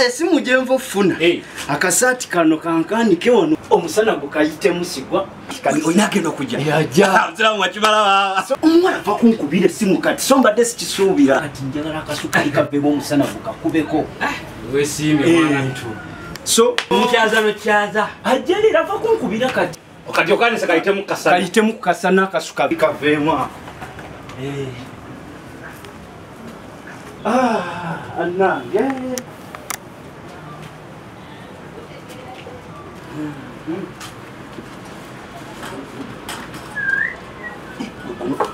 esimu gyenva ofuna akasaati kano kankanike wano omusana gukayite musigwa kali oyinagenda okujja yajja msiramu wakibala omwana va kunkubira esimu kati so mbadde sikisuubira kati njagala akasukali kaveemu omusana gukakubeko weesiimye mwana ntu so mukyaza nokyaza ajjalira va kunkubira kati okati okanisa kayitemu kukasana akasuka kaveemu ako anange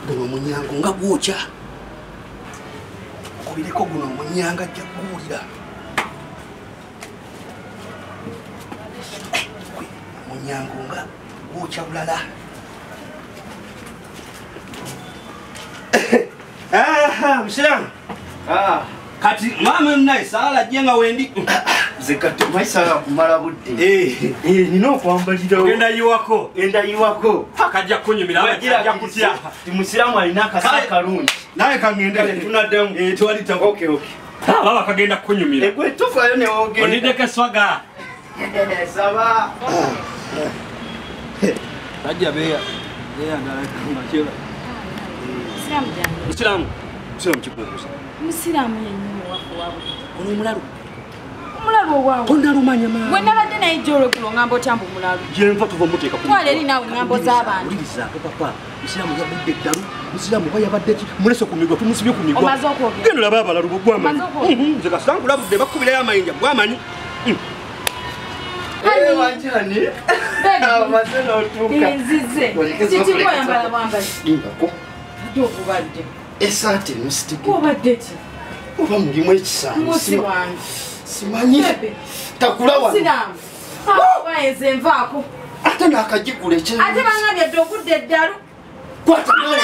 guno omunyango nga gwokya kubireko guno omunyanga ajja kuwulira omunyango nga gwokya bulala musiramu kati mama naye sala jenga wendi zekati maisala kumala budde nino okwambalira genda yiwako enda yiwako akajja kunyumira abajja kutya musiramu alina akasa kalungi naye kangende tunaddamu twali ta okay baba kagenda kunyumira egwe tufayo ne oge onideke swaga saba ajja beya ndala kangachela musiramu chikukusa musiramu yennyini wako wabo ono omulalu owawe tonalumanya mama bwe nabadde naye jjolo kulo ngamba otyamba omulalu jenva tuva muteeka twala eri naawe ngambo z'abantu ulirizaako papa musiramu yabudde eddalu musiramu oba yabadde ki mulese ku migwa tumusibye ku migwa omaze okwogera genda olaba abalalu bwegwamanyi nze kasitankulabudde bakkubirayo amayinja bwamanyi wanjani amaze n'otuuka nzize kitiko oyambala bwambali ingako ate okubadde esaati eno sitiki obadde ki oba mulimu ekisaani musi wange simanyi takula wano siramu wayenze nvaako ate n'akagigula ekya ate bangambye dde okudda eddalu kwata mama